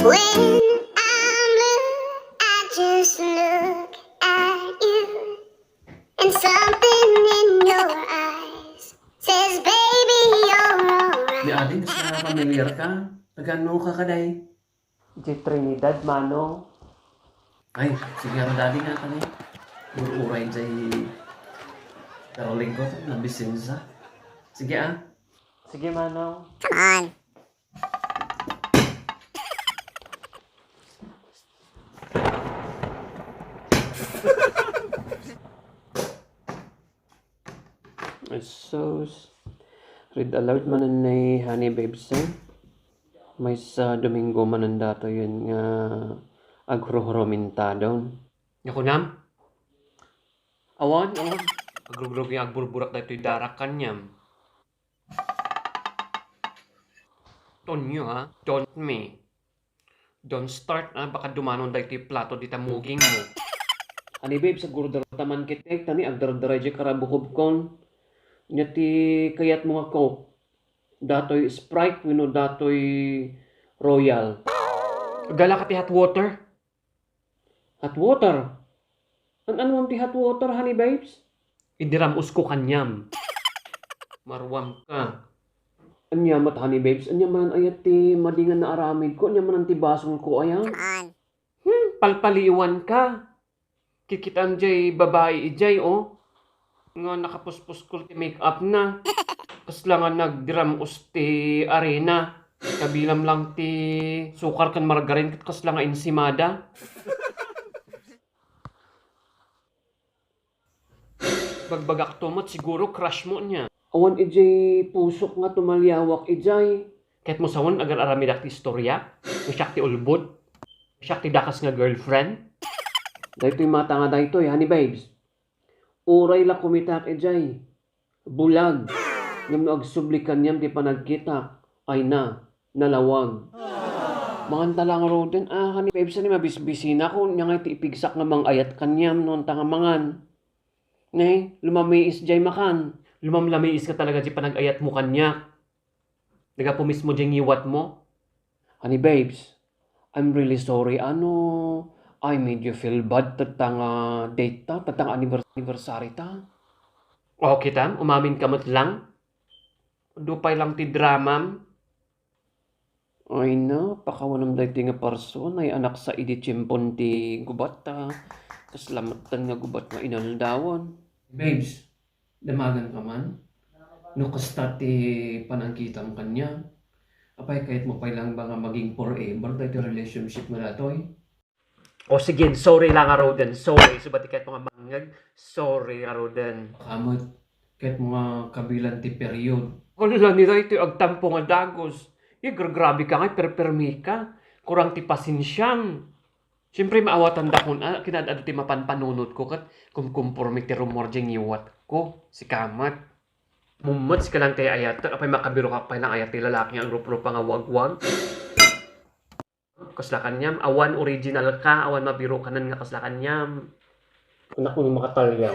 When I'm blue, I just look at you, and something in your eyes says, baby, you're Di alright. ading, kasi familiar ka. Nagano ka kaday? Di Trinidad, Manong. Ay, sige ang dali nga ka na. Uray jay karoling ko to, nabisinsa. Sige ah. Sige, Manong. Come on. So, read aloud manan ni Honey Babes. May sa Domingo manan dato yun nga agro-horomintadon. Ako nam? Awan. Agrogrog yung agburburak na ito'y darakan niyam. Tonyo ha? Don't me. Don't start ha? Baka dumanon da ito'y plato di tamuging mo. Honey Babes, aguro darataman kitek, tani agdaradaray di karabukob kon. Nyati kayat mga coke. Datoy Sprite, wino datoy Royal. Gala ka ti hot water? Hot water. Ano ang ti hot water, Honey Babes? Idiram usko kanyam. Marwam ka. Anya mat Honey Babes, anya man ayat ti madingan na aramid ko, anya man ti basong ko ayan. Palpaliwan ka. Kikitan jay babae ijay oh. Nga nakapuspos ko ti make up na. Kasla nga nagdiram usti arena. Kabilam lang ti sukar kan margarin kasla nga insimada. Bagbagak tumot siguro crush mo niya. Awan ijay pusok nga tumalyawak ijay. Kahit mo sawon agar aramidak ti istorya. Masyak ti ulbod. Masyak ti dakas nga girlfriend. Dahito yung mata nga dahito Honey Babes. Uray la kumitak ijay. Bulag. Ngam no agsublikan niyam ti panagkitak. Ay na, nalawag. Manganta lang roden, Honey Babes, ani mabisbisina ko. Nya nga ti ipigsak nga mang ayat kanyam noon tangamangan. Ngay, lumamiis jay makan. Lumamlamiis ka talaga di panag-ayat mo kanya. Nagapumis mo diyang iwat mo. Honey Babes, I'm really sorry. I made you feel bad tatang date ta, tatang anniversary ta. Okay tam, umamin ka mo't lang. Dupay lang ti dramam. Ay na, pakawanam dahi ti nga person ay anak sa idi chimpon ti gubat ta. Kaslamatan nga gubat nga inaldawan. Babes, damagan ka man. No kasta ti panangkitam kanya. Apay kahit mo pa lang ba nga maging forever dahil ti relationship mo na to eh. O sige, sorry lang nga Roden. Sorry. Subati kahit mga mangag. Sorry nga Roden. Kamot, kahit mga kabilang ti period. Wala nila ito yung agtampo nga dagos. Grabe ka nga, perpermi ka. Kurang ti pasinsyang. Siyempre maawatan da kun, kinadado ti mapanpanunod ko kat kumkumpormi ti rumor diyang iwat ko. Si Kamat. Mumuts ka lang tayo ayat. Apay makabiro ka pa ng ayat ti lalaki ang rup-rup nga wag-wag. Kasla kanyam. Awan original ka. Awan mabiro ka nan nga kasla kanyam. Anak mo makatalyaw.